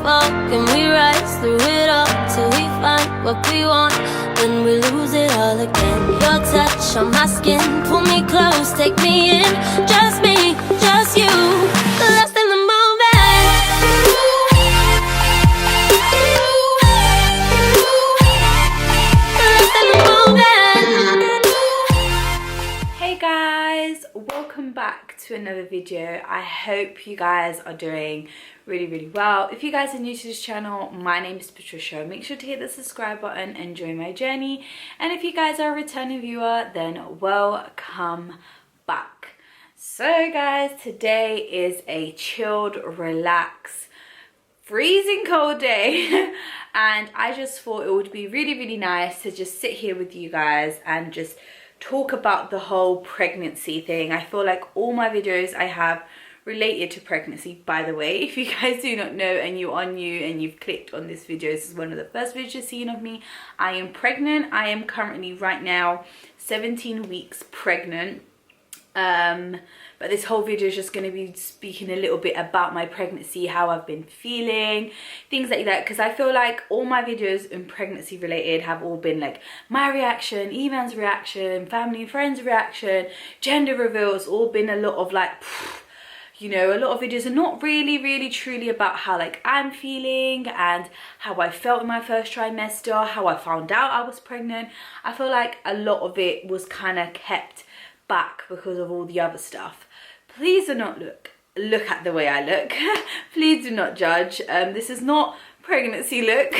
fall and we rise through it all till we find what we want. Then we lose it all again. Your touch on my skin, pull me close, take me in. Just me, just you, lost in the moment. Lost in the moment. Hey guys, welcome back to another video. I hope you guys are doing really well. If you guys are new to this channel, my name is Patricia. Make sure to hit the subscribe button and join my journey. And if you guys are a returning viewer, then welcome back. So guys, today is a chilled, relaxed, freezing cold day and I just thought it would be really nice to just sit here with you guys and just talk about the whole pregnancy thing. I feel like all my videos I have related to pregnancy. By the way, if you guys do not know and you are new and you've clicked on this video, this is one of the first videos you've seen of me. I am pregnant. I am currently right now 17 weeks pregnant. But this whole video is just going to be speaking a little bit about my pregnancy, how I've been feeling, things like that, because I feel like all my videos in pregnancy related have all been like my reaction, Evan's reaction, family and friends reaction, gender reveal. It's all been a lot of like, you know, a lot of videos are not really truly about how like I'm feeling and how I felt in my first trimester, how I found out I was pregnant. I feel like a lot of it was kind of kept back because of all the other stuff. Please do not look at the way I look. Please do not judge. This is not pregnancy look.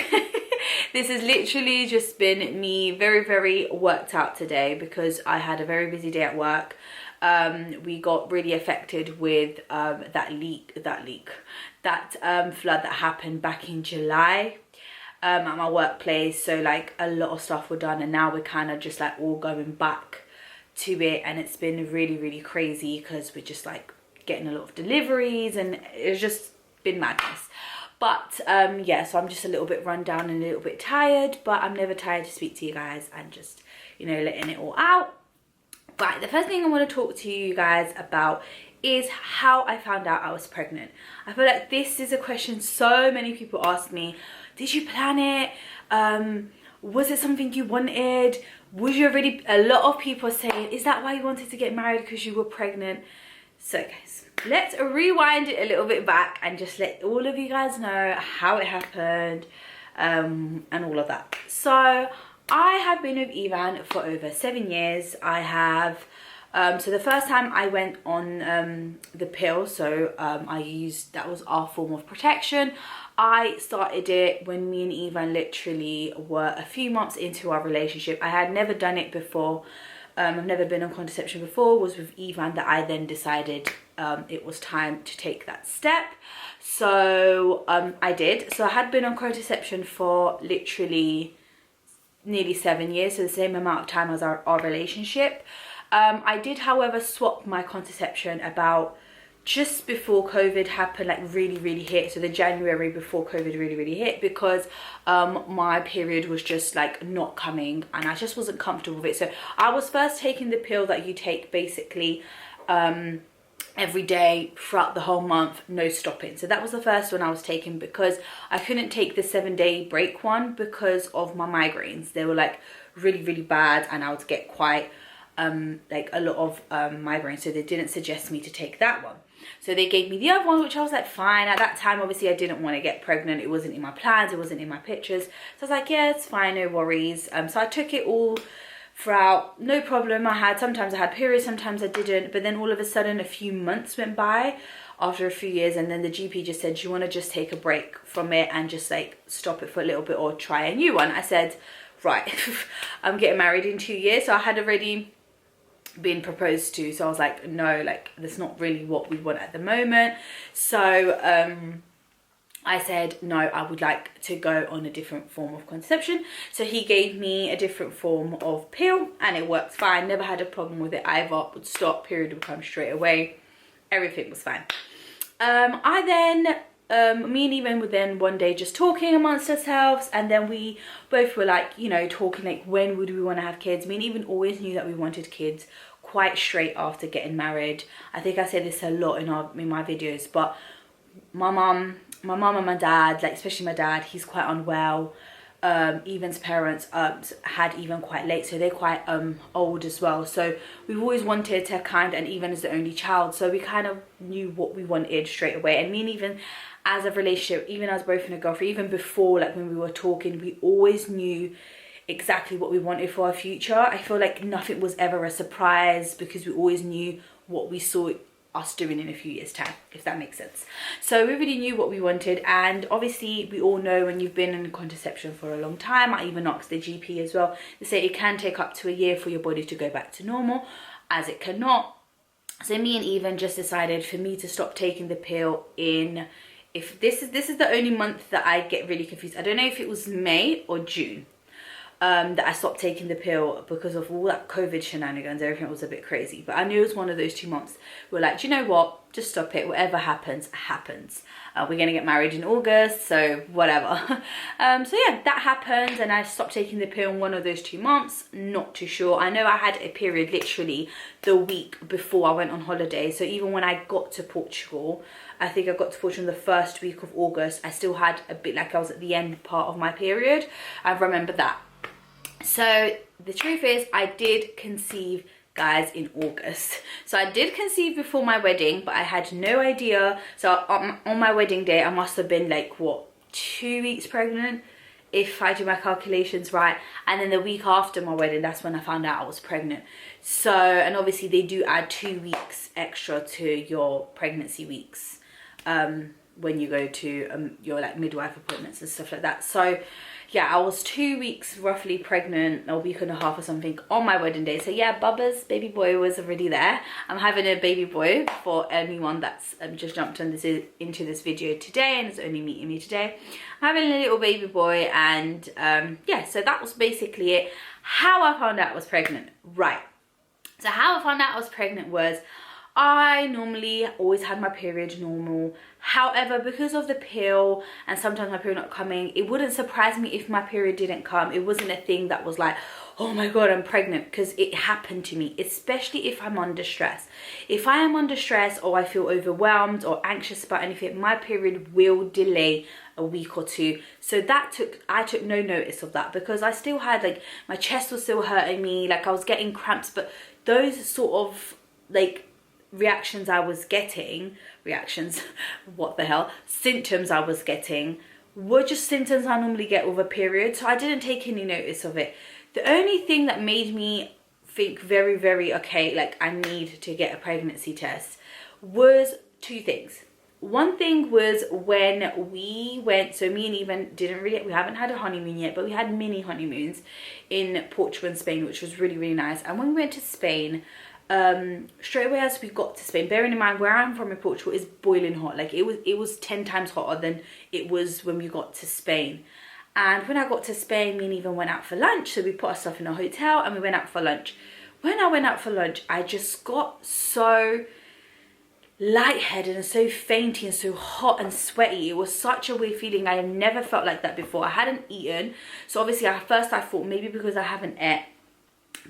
This has literally just been me very worked out today because I had a very busy day at work. We got really affected with that flood that happened back in July at my workplace. So like a lot of stuff were done and now we're kind of just like all going back to it, and it's been really crazy because we're just like getting a lot of deliveries and it's just been madness. But yeah, so I'm just a little bit run down and a little bit tired, but I'm never tired to speak to you guys and just, you know, letting it all out. Right, the first thing I want to talk to you guys about is how I found out I was pregnant. I feel like this is a question so many people ask me. Did you plan it? Was it something you wanted? Was you already, a lot of people are saying, is that why you wanted to get married, because you were pregnant? So guys, let's rewind it a little bit back and just let all of you guys know how it happened and all of that. So I have been with Evan for over 7 years. I have, so the first time I went on the pill, so I used, that was our form of protection. I started it when me and Evan literally were a few months into our relationship. I had never done it before. I've never been on contraception before. It was with Evan that I then decided it was time to take that step. So I did. So I had been on contraception for literally nearly 7 years, so the same amount of time as our relationship. I did, however, swap my contraception about just before COVID happened, like really hit. So the January before COVID really hit, because my period was just like not coming and I just wasn't comfortable with it. So I was first taking the pill that you take basically every day throughout the whole month, no stopping. So that was the first one I was taking because I couldn't take the 7-day break one because of my migraines. They were like really bad and I would get quite like a lot of migraines, so they didn't suggest me to take that one. So they gave me the other one, which I was like, fine. At that time, obviously, I didn't want to get pregnant. It wasn't in my plans. It wasn't in my pictures. So I was like, yeah, it's fine. No worries. So I took it all throughout. No problem. Sometimes I had periods, sometimes I didn't. But then all of a sudden, a few months went by after a few years. And then the GP just said, do you want to just take a break from it and just like stop it for a little bit or try a new one? I said, right, I'm getting married in 2 years. So I had already been proposed to, so I was like, no, like that's not really what we want at the moment. So I said no, I would like to go on a different form of contraception. So he gave me a different form of pill and it worked fine. Never had a problem with it either. Would stop, period would come straight away, everything was fine. I then me and Evan were then one day just talking amongst ourselves, and then we both were like, you know, talking like when would we want to have kids. Me and Evan always knew that we wanted kids quite straight after getting married. I think I say this a lot in my videos, but my mum my mum and my dad, like especially my dad, he's quite unwell. Evan's parents had Evan quite late, so they're quite old as well. So we've always wanted to and Evan is the only child, so we kind of knew what we wanted straight away. And me and Evan, as a relationship, even as boyfriend and girlfriend, even before, like when we were talking, we always knew exactly what we wanted for our future. I feel like nothing was ever a surprise because we always knew what we saw us doing in a few years time, if that makes sense. So we really knew what we wanted. And obviously we all know when you've been in contraception for a long time, I even asked the GP as well, they say it can take up to a year for your body to go back to normal, as it cannot. So me and Evan just decided for me to stop taking the pill in, if this is the only month that I get really confused. I don't know if it was May or June that I stopped taking the pill because of all that COVID shenanigans. Everything was a bit crazy, but I knew it was one of those 2 months. We're like, do you know what, just stop it. Whatever happens happens. We're gonna get married in August, so whatever. So yeah, that happened and I stopped taking the pill in one of those 2 months. Not too sure. I know I had a period literally the week before I went on holiday, so even when I got to Portugal, I think I got to Portugal in the first week of August, I still had a bit, like I was at the end part of my period. I remember that. So the truth is, I did conceive, guys, in August. So I did conceive before my wedding, but I had no idea. So on my wedding day, I must have been like, what, 2 weeks pregnant, if I do my calculations right. And then the week after my wedding, that's when I found out I was pregnant. So, and obviously they do add 2 weeks extra to your pregnancy weeks when you go to your like midwife appointments and stuff like that. So yeah, I was 2 weeks roughly pregnant, a week and a half or something, on my wedding day. So yeah, Bubba's baby boy was already there. I'm having a baby boy for anyone that's just jumped on into this video today and is only meeting me today. I'm having a little baby boy, and yeah, so that was basically it. How I found out I was pregnant, right? So how I found out I was pregnant was, I normally always had my period normal. However, because of the pill and sometimes my period not coming, it wouldn't surprise me if my period didn't come. It wasn't a thing that was like, oh my God, I'm pregnant, because it happened to me, especially if I'm under stress. If I am under stress or I feel overwhelmed or anxious about anything, my period will delay a week or two. So I took no notice of that, because I still had, like, my chest was still hurting me, like I was getting cramps, but those sort of like reactions I was getting, symptoms I was getting were just symptoms I normally get with a period. So I didn't take any notice of it. The only thing that made me think very, very, okay, like I need to get a pregnancy test was 2 things. One thing was when we went, so me and Evan we haven't had a honeymoon yet, but we had mini honeymoons in Portugal and Spain, which was really, really nice. And when we went to Spain, straight away as we got to Spain, bearing in mind where I'm from in Portugal is boiling hot, like it was 10 times hotter than it was when we got to Spain. And when I got to Spain, me and Evan went out for lunch, so we put our stuff in a hotel and we went out for lunch. When I went out for lunch, I just got so lightheaded and so fainty and so hot and sweaty. It was such a weird feeling. I have never felt like that before. I hadn't eaten, so obviously at first I thought maybe because I haven't ate,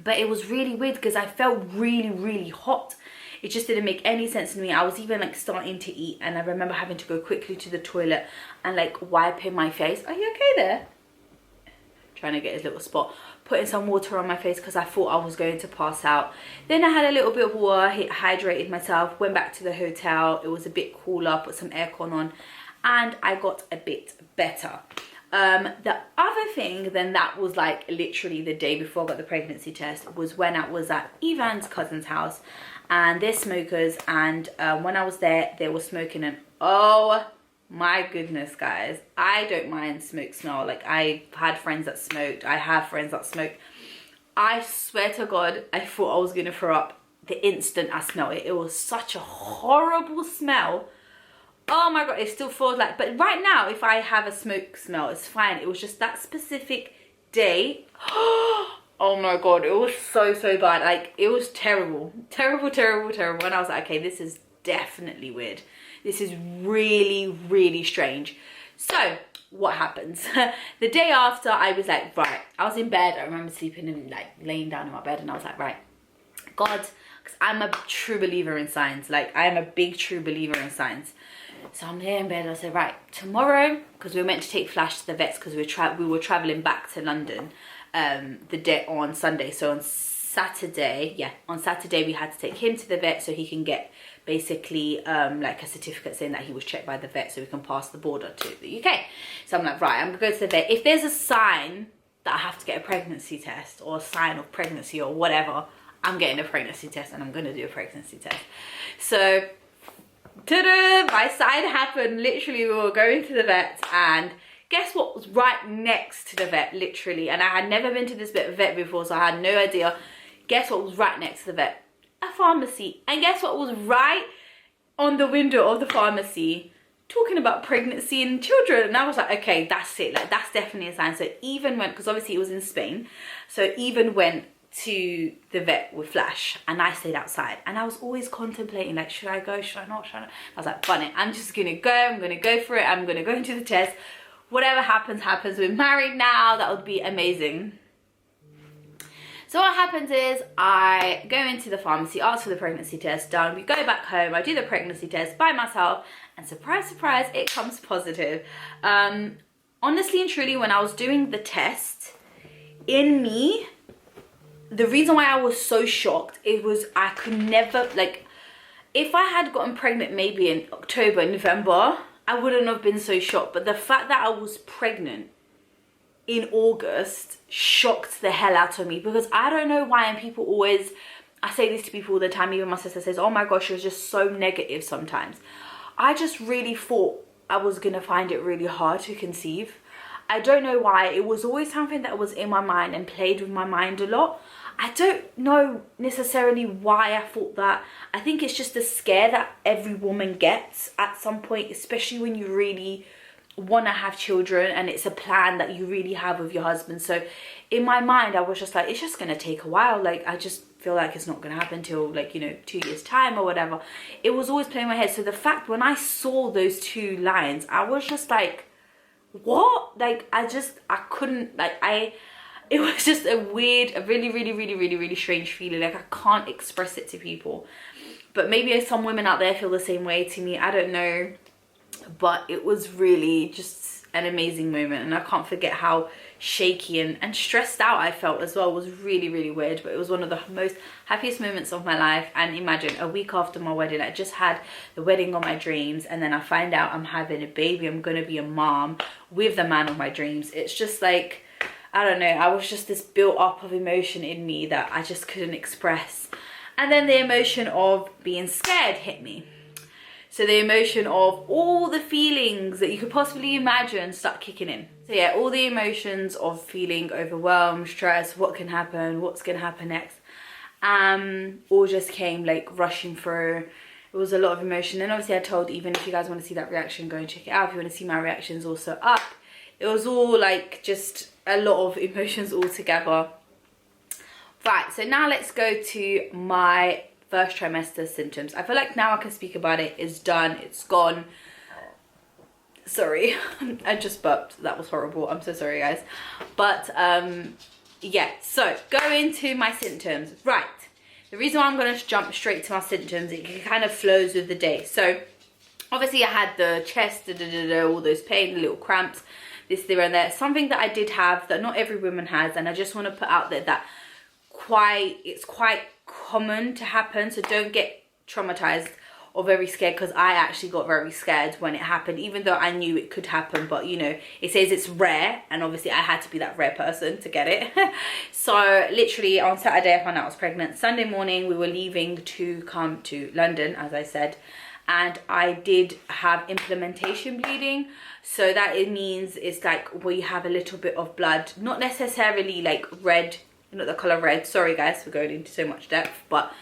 but it was really weird because I felt really, really hot. It just didn't make any sense to me. I was even like starting to eat, and I remember having to go quickly to the toilet and like wiping my face. Are you okay there? Trying to get his little spot. Putting some water on my face because I thought I was going to pass out. Then I had a little bit of water, hydrated myself, went back to the hotel. It was a bit cooler, put some aircon on, and I got a bit better. The other thing then that was like literally the day before I got the pregnancy test was when I was at Evan's cousin's house, and they're smokers, and when I was there they were smoking, and oh my goodness, guys, I don't mind smoke smell. Like, I had friends that smoked, I have friends that smoke. I swear to God, I thought I was gonna throw up the instant I smelled it. It was such a horrible smell. Oh my God, it still feels like, but right now if I have a smoke smell, it's fine. It was just that specific day. Oh my God, it was so bad. Like, it was terrible, terrible. And I was like, okay, this is definitely weird. This is really, really strange. So what happens? The day after, I was like, right, I was in bed. I remember sleeping and like laying down in my bed, and I was like, right, God, because I'm a true believer in signs. Like, I am a big true believer in signs. So I'm there in bed. I said, right, tomorrow, because we were meant to take Flash to the vets because we were traveling back to London the day on Sunday. So on Saturday we had to take him to the vet so he can get basically like a certificate saying that he was checked by the vet so we can pass the border to the UK. So I'm like, right, I'm gonna go to the vet. If there's a sign that I have to get a pregnancy test or a sign of pregnancy or whatever, I'm getting a pregnancy test and I'm gonna do a pregnancy test. So ta-da, my sign happened. Literally, we were going to the vet, and guess what was right next to the vet, literally? And I had never been to this vet before, so I had no idea. Guess what was right next to the vet? A pharmacy. And guess what was right on the window of the pharmacy? Talking about pregnancy and children. And I was like, okay, that's it. Like, that's definitely a sign. So even went, because obviously it was in Spain, so even went to the vet with Flash, and I stayed outside, and I was always contemplating, like, should I go, should I not, should I not? I was like, fun it, I'm just gonna go, I'm gonna go for it, I'm gonna go into the test, whatever happens happens. We're married now, that would be amazing. So what happens is I go into the pharmacy, ask for the pregnancy test, done. We go back home, I do the pregnancy test by myself, and surprise, surprise, it comes positive. Honestly and truly, when I was doing the test, in me, the reason why I was so shocked, it was I could never, like, if I had gotten pregnant maybe in October, November, I wouldn't have been so shocked. But the fact that I was pregnant in August shocked the hell out of me, because I don't know why, and people always, I say this to people all the time, even my sister says, oh my gosh, you're just so negative sometimes. I just really thought I was gonna find it really hard to conceive. I don't know why. It was always something that was in my mind and played with my mind a lot. I don't know necessarily why I thought that. I think it's just a scare that every woman gets at some point, especially when you really want to have children and it's a plan that you really have with your husband. So in my mind, I was just like, it's just going to take a while. Like, I just feel like it's not going to happen till, like, you know, 2 years time or whatever. It was always playing in my head. So the fact when I saw those two lines, I was just like, what? Like, I couldn't, like, it was just a weird, a really strange feeling. Like, I can't express it to people, but maybe some women out there feel the same way to me, I don't know. But it was really just an amazing moment, and I can't forget how shaky and stressed out I felt as well. It was really weird, but it was one of the most happiest moments of my life. And imagine, a week after my wedding, I just had the wedding of my dreams, and then I find out I'm having a baby, I'm gonna be a mom with the man of my dreams. It's just like, I don't know, I was just this built up of emotion in me that I just couldn't express. And then the emotion of being scared hit me. So the emotion of all the feelings that you could possibly imagine start kicking in. So yeah, all the emotions of feeling overwhelmed, stressed, what can happen, what's gonna happen next, all just came like rushing through. It was a lot of emotion. And obviously I told, even if you guys want to see that reaction, go and check it out. If you want to see my reactions also up. It was all like just a lot of emotions all together. Right, so now let's go to my first trimester symptoms. I feel like now I can speak about it. It's done, it's gone. Sorry, I just burped. That was horrible. I'm so sorry, guys. But yeah, so go into my symptoms. Right, the reason why I'm going to jump straight to my symptoms, it kind of flows with the day. So obviously I had the chest, all those pain, the little cramps, this, there and there. Something that I did have that not every woman has, and I just want to put out there that it's quite common to happen. So don't get traumatized or very scared, because I actually got very scared when it happened, even though I knew it could happen. But you know, it says it's rare, and obviously I had to be that rare person to get it. So literally on Saturday I found out I was pregnant. Sunday morning we were leaving to come to London, as I said, and I did have implementation bleeding. So that it means it's like where you have a little bit of blood, not necessarily like red, not the color red. Sorry guys for going into so much depth, but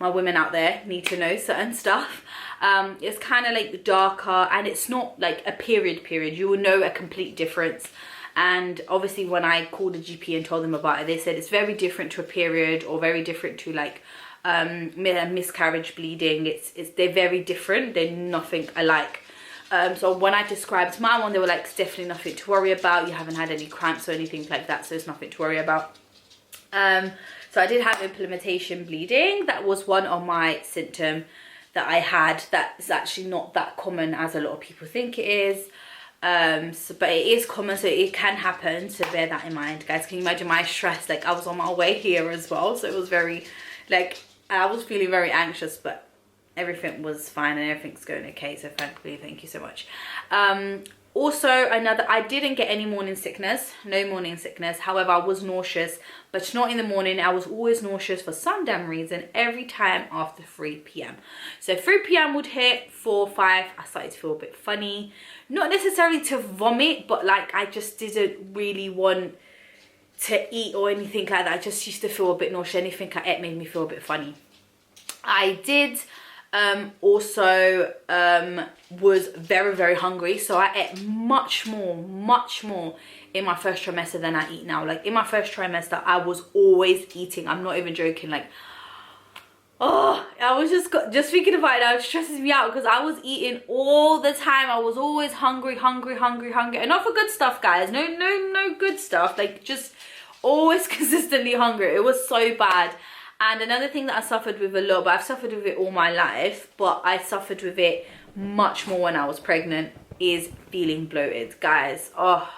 my women out there need to know certain stuff. It's kind of like darker, and it's not like a period. You will know a complete difference. And obviously when I called the GP and told them about it, they said it's very different to a period, or very different to like miscarriage bleeding. They're very different. They're nothing alike. So when I described my one, they were like, it's definitely nothing to worry about. You haven't had any cramps or anything like that, so it's nothing to worry about. So I did have implementation bleeding. That was one of my symptoms. that I had that is actually not that common as a lot of people think it is. But it is common, so it can happen, so bear that in mind, guys. Can you imagine my stress? Like, I was on my way here as well, so it was very, like, I was feeling very anxious, but everything was fine and everything's going okay, so thankfully, thank you so much. Also, I didn't get any morning sickness, no morning sickness. However, I was nauseous, but not in the morning. I was always nauseous for some damn reason every time after 3 p.m. So 3 p.m. would hit, 4, 5, I started to feel a bit funny. Not necessarily to vomit, but like I just didn't really want to eat or anything like that. I just used to feel a bit nauseous. Anything I ate made me feel a bit funny. I did also was very, very hungry, so I ate much more in my first trimester than I eat now. Like in my first trimester, I was always eating. I'm not even joking. Like, oh, I was just thinking about it now, it stresses me out because I was eating all the time. I was always hungry, and not for good stuff, guys. No good stuff. Like, just always consistently hungry. It was so bad. And another thing that I suffered with a lot, but I've suffered with it all my life, but I suffered with it much more when I was pregnant, is feeling bloated, guys. Oh,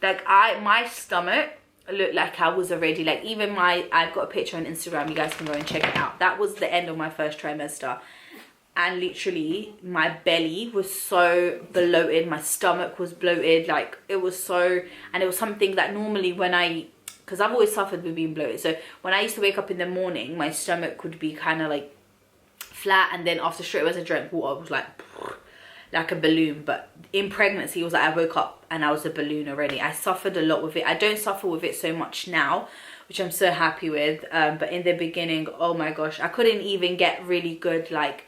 like my stomach looked like I was already, like, even I've got a picture on Instagram, you guys can go and check it out. That was the end of my first trimester, and literally my belly was so bloated, my stomach was bloated, like it was so, and it was something that normally when because I've always suffered with being bloated, so when I used to wake up in the morning, my stomach would be kind of like flat, and then after straight away as I drank water, it was like a balloon. But in pregnancy, it was like I woke up and I was a balloon already. I suffered a lot with it. I don't suffer with it so much now, which I'm so happy with. But in the beginning, oh my gosh, I couldn't even get really good, like,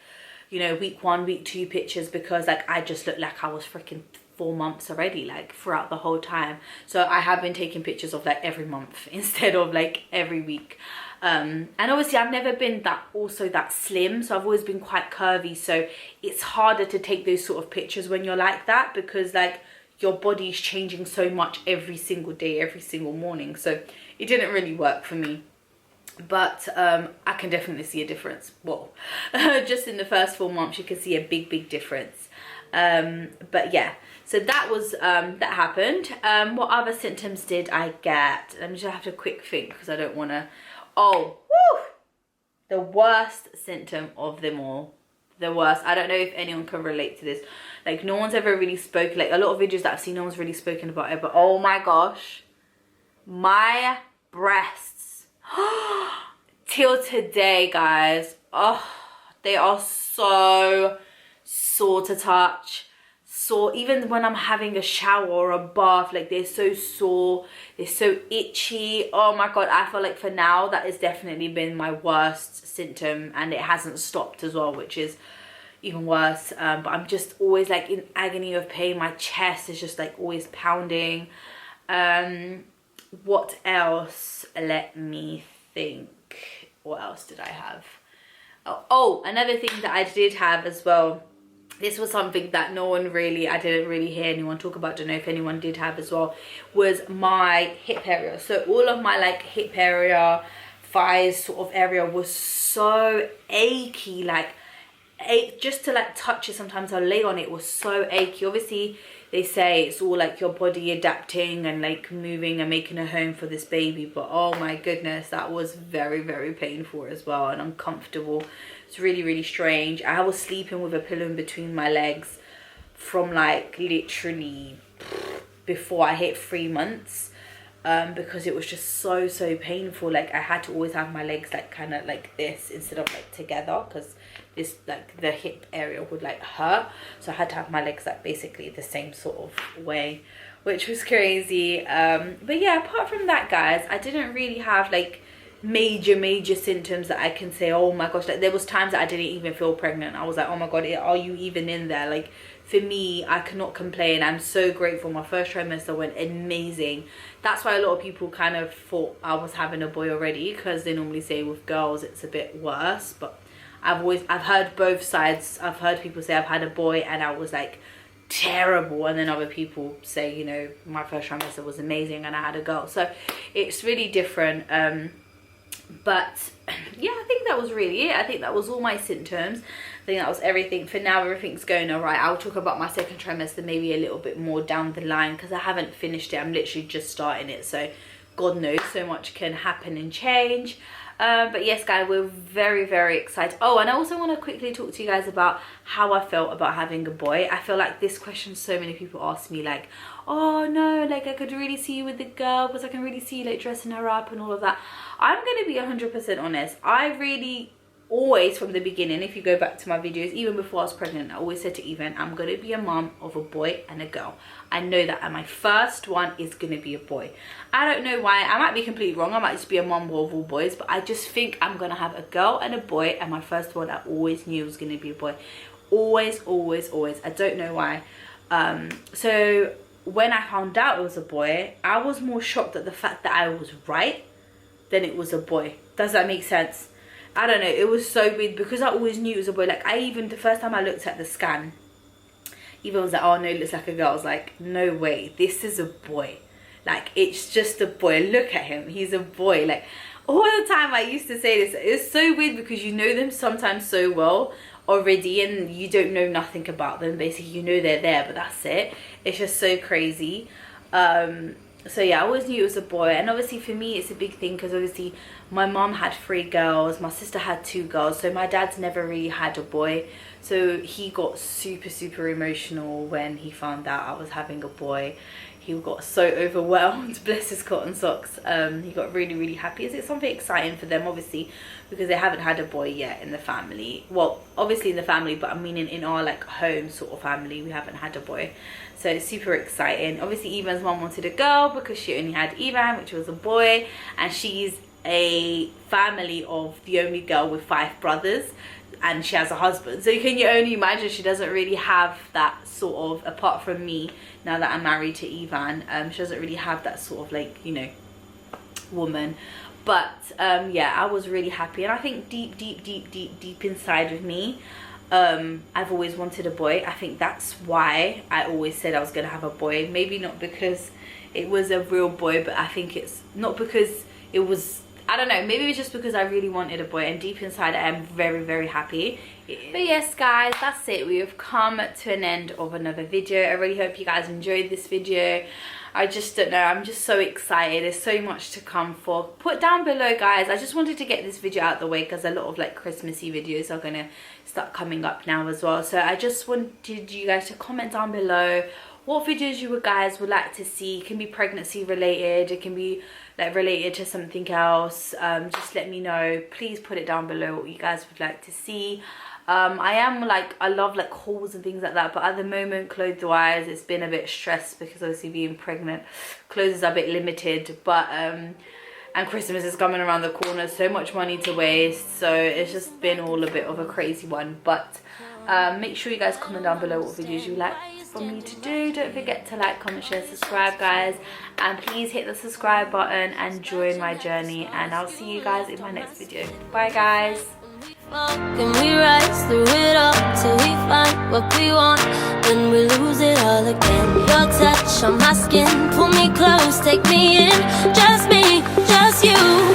you know, week 1, week 2 pictures, because like I just looked like I was freaking 4 months already, like throughout the whole time. So I have been taking pictures of like every month instead of like every week. And obviously I've never been that slim, so I've always been quite curvy, so it's harder to take those sort of pictures when you're like that, because like your body's changing so much every single day, every single morning. So it didn't really work for me. But I can definitely see a difference. Well, just in the first 4 months you can see a big difference. But yeah, so that was that happened. What other symptoms did I get? Let me just have to quick think, because I don't want to. Oh, woo! The worst symptom of them all. The worst. I don't know if anyone can relate to this. Like, no one's ever really spoken. Like, a lot of videos that I've seen, no one's really spoken about it. But oh my gosh, my breasts. Till today, guys. Oh, they are so sore to touch. Sore, even when I'm having a shower or a bath, like they're so sore, they're so itchy. Oh my god, I feel like for now that has definitely been my worst symptom, and it hasn't stopped as well, which is even worse. But I'm just always like in agony of pain. My chest is just like always pounding. What else? Let me think. What else did I have? Oh, another thing that I did have as well. This was something that I didn't really hear anyone talk about. Don't know if anyone did have as well. Was my hip area. So all of my like hip area, thighs sort of area was so achy. Like, just to like touch it, sometimes I'll lay on it, was so achy. Obviously they say it's all like your body adapting and like moving and making a home for this baby, but oh my goodness, that was very painful as well, and uncomfortable. It's really strange. I was sleeping with a pillow in between my legs from like literally before I hit 3 months, because it was just so painful. Like, I had to always have my legs like kind of like this instead of like together, because this like the hip area would like hurt, so I had to have my legs like basically the same sort of way, which was crazy. But yeah, apart from that, guys, I didn't really have like major symptoms that I can say, oh my gosh, like there was times that I didn't even feel pregnant. I was like, oh my god, are you even in there? Like, for me, I cannot complain. I'm so grateful. My first trimester went amazing. That's why a lot of people kind of thought I was having a boy already, because they normally say with girls it's a bit worse. But I've heard both sides. I've heard people say I've had a boy and I was like terrible, and then other people say, you know, my first trimester was amazing and I had a girl. So it's really different. But yeah, I think that was really it. I think that was all my symptoms. I think that was everything. For now, everything's going all right. I'll talk about my second trimester maybe a little bit more down the line, because I haven't finished it. I'm literally just starting it, so God knows, so much can happen and change. But yes, guys, we're very, very excited. Oh, and I also want to quickly talk to you guys about how I felt about having a boy. I feel like this question so many people ask me, like, oh no, like I could really see you with the girl, because I can really see you like dressing her up and all of that. I'm going to be 100% honest. I really always, from the beginning, if you go back to my videos, even before I was pregnant, I always said to Even, I'm going to be a mum of a boy and a girl. I know that, and my first one is going to be a boy. I don't know why. I might be completely wrong. I might just be a mum of all boys, but I just think I'm going to have a girl and a boy, and my first one I always knew was going to be a boy. Always, always, always. I don't know why. So when I found out it was a boy, I was more shocked at the fact that I was right than it was a boy. Does that make sense? I don't know, it was so weird, because I always knew it was a boy. Like, the first time I looked at the scan, Eva was like, oh no, it looks like a girl. I was like, no way, this is a boy. Like, it's just a boy. Look at him, he's a boy. Like, all the time I used to say this. It's so weird, because you know them sometimes so well already, and you don't know nothing about them. Basically, you know they're there, but that's it. It's just so crazy. So yeah, I always knew it was a boy. And obviously for me it's a big thing, because obviously my mom had 3 girls, my sister had 2 girls, so my dad's never really had a boy. So he got super emotional when he found out I was having a boy. He got so overwhelmed, bless his cotton socks. He got really happy. It's something exciting for them, obviously, because they haven't had a boy yet in the family. Well, obviously in the family, but I mean in our like home sort of family, we haven't had a boy. So it's super exciting. Obviously Evan's mom wanted a girl because she only had Evan, which was a boy, and she's a family of the only girl with 5 brothers, and she has a husband. So can you only imagine, she doesn't really have that sort of, apart from me now that I'm married to Evan, she doesn't really have that sort of like, you know, woman. But yeah, I was really happy, and I think deep inside of me, I've always wanted a boy. I think that's why I always said I was gonna have a boy. Maybe not because it was a real boy, but I think it's not because it was, I don't know, maybe it's just because I really wanted a boy, and deep inside I am very happy. But yes guys, that's it. We have come to an end of another video. I really hope you guys enjoyed this video. I just don't know, I'm just so excited. There's so much to come for. Put down below, guys. I just wanted to get this video out of the way, because a lot of like Christmassy videos are gonna start coming up now as well. So I just wanted you guys to comment down below what videos you guys would like to see. It can be pregnancy related, it can be like related to something else. Just let me know. Please put it down below what you guys would like to see. I love like hauls and things like that, but at the moment, clothes wise, it's been a bit stressed, because obviously being pregnant, clothes are a bit limited. But and Christmas is coming around the corner, so much money to waste, so it's just been all a bit of a crazy one. But make sure you guys comment down below what videos you like for me to do. Don't forget to like, comment, share, subscribe, guys, and please hit the subscribe button and join my journey, and I'll see you guys in my next video. Bye guys. And we rise through it all till we find what we want. Then we lose it all again. Your touch on my skin, pull me close, take me in. Just me, just you.